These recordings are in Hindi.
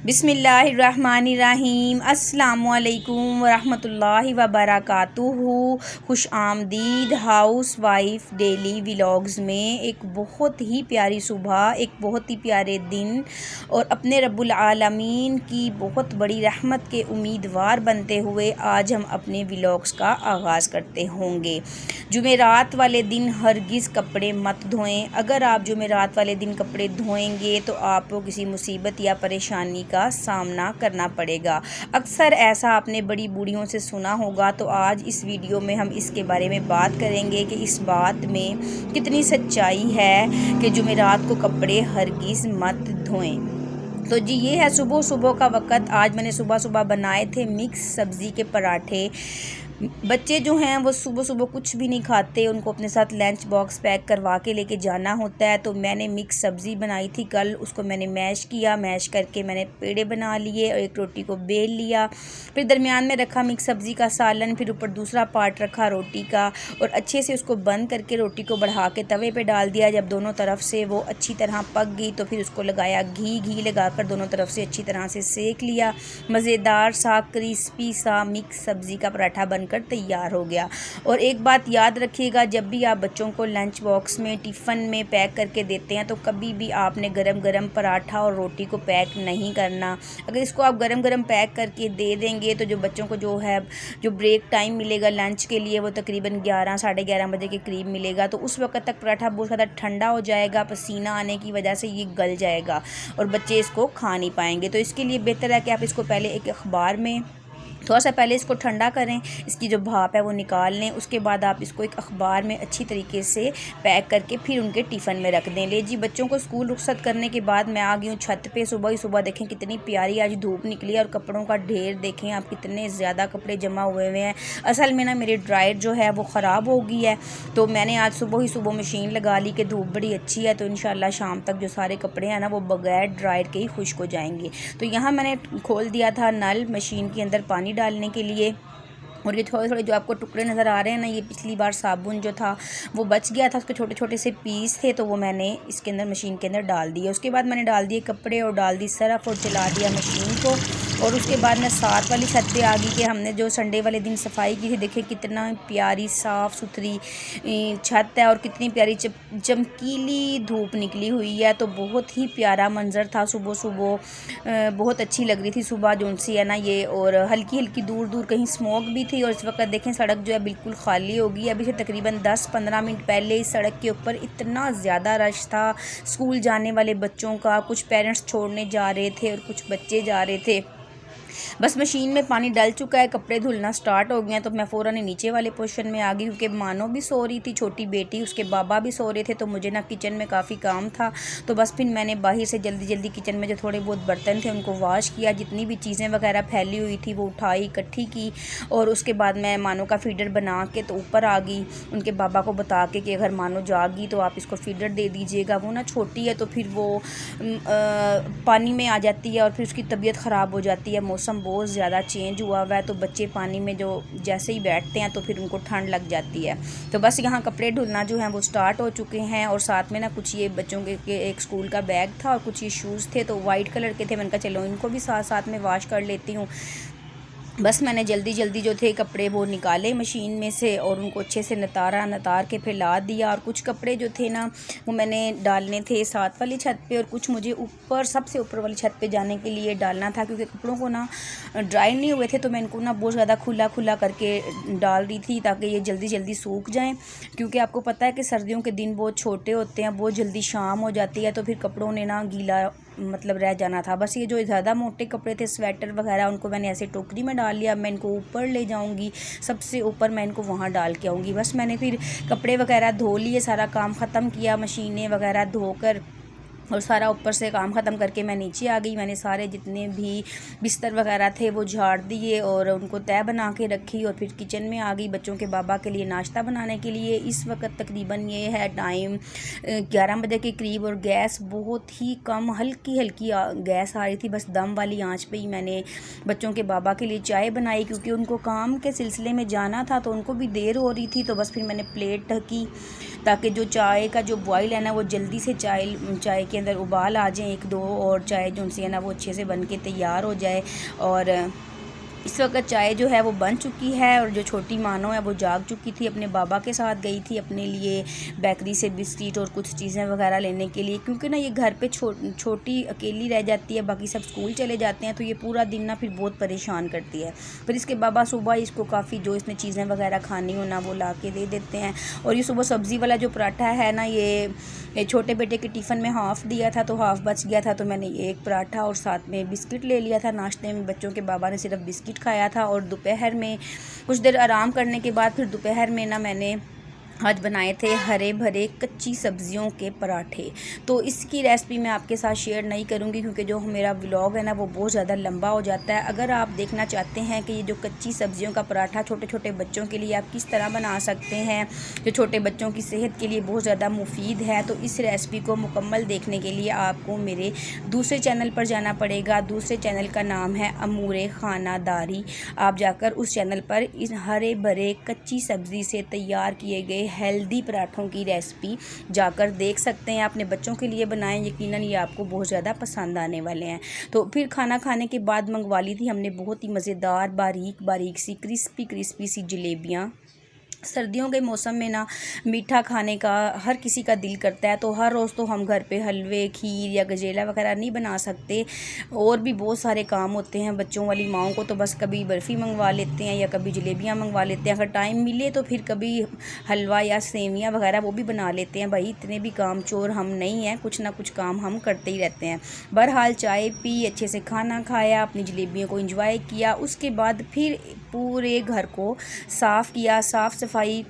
बिस्मिल्लाहिर्रहमानिर्रहीम अस्सलामुअलैकुम वरहमतुल्लाहि वबरकातुहू। खुश आमदीद हाउस वाइफ डेली व्लॉग्स में। एक बहुत ही प्यारी सुबह, एक बहुत ही प्यारे दिन और अपने रब्बुल आलमीन की बहुत बड़ी रहमत के उम्मीदवार बनते हुए आज हम अपने व्लॉग्स का आगाज़ करते होंगे। जुमेरात वाले दिन हरगिज़ कपड़े मत धोएं। अगर आप जुमेरात वाले दिन कपड़े धोएंगे तो आपको किसी मुसीबत या परेशानी का सामना करना पड़ेगा। अक्सर ऐसा आपने बड़ी बूढ़ियों से सुना होगा, तो आज इस वीडियो में हम इसके बारे में बात करेंगे कि इस बात में कितनी सच्चाई है कि जुमेरात को कपड़े हरगिज़ मत धोएं। तो जी ये है सुबह सुबह का वक़्त। आज मैंने सुबह सुबह बनाए थे मिक्स सब्ज़ी के पराठे। बच्चे जो हैं वो सुबह सुबह कुछ भी नहीं खाते, उनको अपने साथ लंच बॉक्स पैक करवा के लेके जाना होता है। तो मैंने मिक्स सब्ज़ी बनाई थी कल, उसको मैंने मैश किया, मैश करके मैंने पेड़े बना लिए और एक रोटी को बेल लिया। फिर दरमियान में रखा मिक्स सब्ज़ी का सालन, फिर ऊपर दूसरा पार्ट रखा रोटी का और अच्छे से उसको बंद करके रोटी को बढ़ा के तवे पे डाल दिया। जब दोनों तरफ से वो अच्छी तरह पक गई तो फिर उसको लगाया घी लगाकर दोनों तरफ से अच्छी तरह से सेक लिया। मज़ेदार सा क्रिस्पी सा मिक्स सब्ज़ी का पराठा बनकर तैयार हो गया। और एक बात याद रखिएगा, जब भी आप बच्चों को लंच बॉक्स में टिफ़िन में पैक करके देते हैं तो कभी भी आपने गरम गरम पराठा और रोटी को पैक नहीं करना। अगर इसको आप गरम गरम पैक करके दे देंगे तो जो बच्चों को जो ब्रेक टाइम मिलेगा लंच के लिए वो तकरीबन 11 साढ़े 11 बजे के करीब मिलेगा। तो उस वक्त तक पराठा बहुत ज़्यादा ठंडा हो जाएगा, पसीना आने की वजह से ये गल जाएगा और बच्चे इसको खा नहीं पाएंगे। तो इसके लिए बेहतर है कि आप इसको पहले एक अखबार में थोड़ा सा पहले इसको ठंडा करें, इसकी जो भाप है वो निकाल लें। उसके बाद आप इसको एक अखबार में अच्छी तरीके से पैक करके फिर उनके टिफ़िन में रख दें। ले जी बच्चों को स्कूल रुखसत करने के बाद मैं आ गई हूँ छत पे। सुबह ही सुबह देखें कितनी प्यारी आज धूप निकली और कपड़ों का ढेर देखें आप, कितने ज़्यादा कपड़े जमा हुए हैं। असल में ना मेरी ड्रायर जो है वो ख़राब हो गई है, तो मैंने आज सुबह ही सुबह मशीन लगा ली कि धूप बड़ी अच्छी है तो इंशाल्लाह शाम तक जो सारे कपड़े हैं ना वो बगैर ड्रायर के ही खुश्क हो जाएंगे। तो यहाँ मैंने खोल दिया था नल मशीन के अंदर पानी डालने के लिए। और ये थोड़े थोड़े जो आपको टुकड़े नज़र आ रहे हैं ना, ये पिछली बार साबुन जो था वो बच गया था, उसके छोटे छोटे से पीस थे तो वो मैंने इसके अंदर मशीन के अंदर डाल दिए। उसके बाद मैंने डाल दिए कपड़े और डाल दी सरफ़ और चला दिया मशीन को। और उसके बाद मैं साथ वाली छत पे आ गई कि हमने जो संडे वाले दिन सफाई की थी। देखिए कितना प्यारी साफ़ सुथरी छत है और कितनी प्यारी चमकीली धूप निकली हुई है। तो बहुत ही प्यारा मंज़र था सुबह सुबह, बहुत अच्छी लग रही थी सुबह जो सी है ना ये। और हल्की हल्की दूर दूर कहीं स्मोक भी थी। और इस वक्त देखें सड़क जो है बिल्कुल खाली हो गई। अभी से तकरीबन 10-15 मिनट पहले इस सड़क के ऊपर इतना ज़्यादा रश था स्कूल जाने वाले बच्चों का। कुछ पेरेंट्स छोड़ने जा रहे थे और कुछ बच्चे जा रहे थे। बस मशीन में पानी डल चुका है, कपड़े धुलना स्टार्ट हो गए हैं। तो मैं फ़ौरन नीचे वाले पोर्शन में आ गई क्योंकि मानो भी सो रही थी, छोटी बेटी उसके बाबा भी सो रहे थे। तो मुझे ना किचन में काफ़ी काम था, तो बस फिर मैंने बाहर से जल्दी जल्दी किचन में जो थोड़े बहुत बर्तन थे उनको वॉश किया। जितनी भी चीज़ें वगैरह फैली हुई थी वो उठाई इकट्ठी की। और उसके बाद मैं मानो का फीडर बना के तो ऊपर आ गई उनके बाबा को बता के कि अगर मानो जागी तो आप इसको फीडर दे दीजिएगा। वो ना छोटी है तो फिर वो पानी में आ जाती है और फिर उसकी तबीयत ख़राब हो जाती है। मौसम बहुत ज़्यादा चेंज हुआ हुआ है तो बच्चे पानी में जो जैसे ही बैठते हैं तो फिर उनको ठंड लग जाती है। तो बस यहाँ कपड़े धुलना जो हैं वो स्टार्ट हो चुके हैं। और साथ में ना कुछ ये बच्चों के एक स्कूल का बैग था और कुछ ये शूज़ थे तो वाइट कलर के थे। मैंने कहा चलो इनको भी साथ साथ में वॉश कर लेती हूँ। बस मैंने जल्दी जल्दी जो थे कपड़े वो निकाले मशीन में से और उनको अच्छे से नतार के फैला दिया। और कुछ कपड़े जो थे ना वो मैंने डालने थे साथ वाली छत पे और कुछ मुझे ऊपर सबसे ऊपर वाली छत पे जाने के लिए डालना था क्योंकि कपड़ों को ना ड्राई नहीं हुए थे। तो मैं इनको ना बहुत ज़्यादा खुला करके डाल रही थी ताकि ये जल्दी जल्दी सूख जाएँ। क्योंकि आपको पता है कि सर्दियों के दिन बहुत छोटे होते हैं, बहुत जल्दी शाम हो जाती है तो फिर कपड़ों ने ना गीला मतलब रह जाना था। बस ये जो ज़्यादा मोटे कपड़े थे स्वेटर वगैरह उनको मैंने ऐसे टोकरी में डाल लिया। मैं इनको ऊपर ले जाऊंगी, सबसे ऊपर मैं इनको वहाँ डाल के आऊँगी। बस मैंने फिर कपड़े वगैरह धो लिए, सारा काम ख़त्म किया, मशीनें वगैरह धोकर और सारा ऊपर से काम ख़त्म करके मैं नीचे आ गई। मैंने सारे जितने भी बिस्तर वगैरह थे वो झाड़ दिए और उनको तय बना के रखी और फिर किचन में आ गई बच्चों के बाबा के लिए नाश्ता बनाने के लिए। इस वक्त तकरीबन ये है टाइम 11 बजे के करीब और गैस बहुत ही कम हल्की हल्की गैस आ रही थी। बस दम वाली आंच पे ही मैंने बच्चों के बाबा के लिए चाय बनाई क्योंकि उनको काम के सिलसिले में जाना था तो उनको भी देर हो रही थी। तो बस फिर मैंने प्लेट ढकी ताकि जो चाय का जो बॉयल है ना वो जल्दी से चाय के इसके अंदर उबाल आ जाए 1-2 और चाय जो उनसे है ना वो अच्छे से बन के तैयार हो जाए। और इस वक्त चाय जो है वो बन चुकी है और जो छोटी मानो है वो जाग चुकी थी, अपने बाबा के साथ गई थी अपने लिए बेकरी से बिस्किट और कुछ चीज़ें वगैरह लेने के लिए, क्योंकि ना ये घर पे छोटी अकेली रह जाती है, बाकी सब स्कूल चले जाते हैं, तो ये पूरा दिन ना फिर बहुत परेशान करती है। फिर इसके बाबा सुबह इसको काफ़ी जो इसने चीज़ें वगैरह खानी हो ना वो ला के दे देते हैं। और ये सुबह सब्ज़ी वाला जो पराठा है ना ये छोटे बेटे के टिफ़िन में हाफ़ दिया था तो हाफ़ बच गया था, तो मैंने एक पराठा और साथ में बिस्किट ले लिया था। नाश्ते में बच्चों के बाबा ने सिर्फ बिस्किट खाया था। और दोपहर में कुछ देर आराम करने के बाद फिर दोपहर में ना मैंने आज बनाए थे हरे भरे कच्ची सब्जियों के पराठे। तो इसकी रेसिपी मैं आपके साथ शेयर नहीं करूंगी क्योंकि जो मेरा व्लॉग है ना वो बहुत ज़्यादा लंबा हो जाता है। अगर आप देखना चाहते हैं कि ये जो कच्ची सब्जियों का पराठा छोटे छोटे बच्चों के लिए आप किस तरह बना सकते हैं, जो छोटे बच्चों की सेहत के लिए बहुत ज़्यादा मुफीद है, तो इस रेसिपी को मुकम्मल देखने के लिए आपको मेरे दूसरे चैनल पर जाना पड़ेगा। दूसरे चैनल का नाम है अमूरे खानादारी। आप जाकर उस चैनल पर इस हरे भरे कच्ची सब्ज़ी से तैयार किए गए हेल्दी पराठों की रेसिपी जाकर देख सकते हैं। अपने बच्चों के लिए बनाएं, यकीनन ये आपको बहुत ज़्यादा पसंद आने वाले हैं। तो फिर खाना खाने के बाद मंगवा ली थी हमने बहुत ही मज़ेदार बारीक बारीक सी क्रिस्पी सी जलेबियाँ। सर्दियों के मौसम में ना मीठा खाने का हर किसी का दिल करता है, तो हर रोज़ तो हम घर पे हलवे खीर या गजेला वगैरह नहीं बना सकते, और भी बहुत सारे काम होते हैं बच्चों वाली माओं को। तो बस कभी बर्फ़ी मंगवा लेते हैं या कभी जलेबियाँ मंगवा लेते हैं, अगर टाइम मिले तो फिर कभी हलवा या सेवियाँ वगैरह वो भी बना लेते हैं। भाई इतने भी काम चोर हम नहीं हैं, कुछ ना कुछ काम हम करते ही रहते हैं। बहरहाल चाय पी, अच्छे से खाना खाया, अपनी जलेबियों को एंजॉय किया। उसके बाद फिर पूरे घर को साफ़ किया, साफ़ सफाई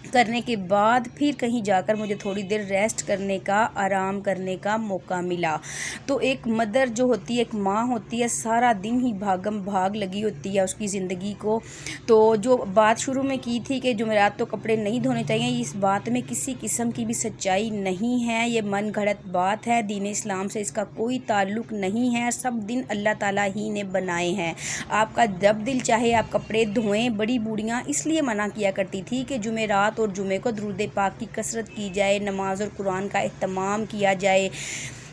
करने के बाद फिर कहीं जाकर मुझे थोड़ी देर रेस्ट करने का, आराम करने का मौका मिला। तो एक मदर जो होती है, एक माँ होती है, सारा दिन ही भागम भाग लगी होती है उसकी ज़िंदगी को। तो जो बात शुरू में की थी कि जुमेरात तो कपड़े नहीं धोने चाहिए, इस बात में किसी किस्म की भी सच्चाई नहीं है। ये मन घड़त बात है, दीन इस्लाम से इसका कोई ताल्लुक़ नहीं है। सब दिन अल्लाह ताला ही ने बनाए हैं। आपका जब दिल चाहे आप कपड़े धोएं। बड़ी बूढ़ियाँ इसलिए मना किया करती थी कि जुमेरात और जुमे को दुरूद पाक की कसरत की जाए, नमाज और कुरान का एहतमाम किया जाए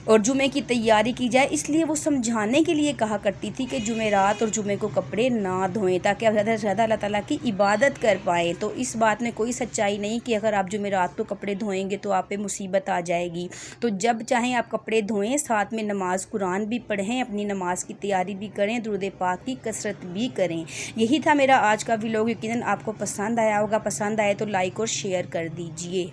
और जुमे की तैयारी की जाए, इसलिए वो समझाने के लिए कहा करती थी कि जुमेरात और जुमे को कपड़े ना धोएं ताकि आप ज़्यादा से ज़्यादा अल्लाह ताला की इबादत कर पाएँ। तो इस बात में कोई सच्चाई नहीं कि अगर आप जुमेरात को कपड़े धोएंगे तो आप पे मुसीबत आ जाएगी। तो जब चाहें आप कपड़े धोएं, साथ में नमाज कुरान भी पढ़ें, अपनी नमाज की तैयारी भी करें, दुरूद पाक की कसरत भी करें। यही था मेरा आज का व्लॉग। यकीनन आपको पसंद आया होगा, पसंद आए तो लाइक और शेयर कर दीजिए।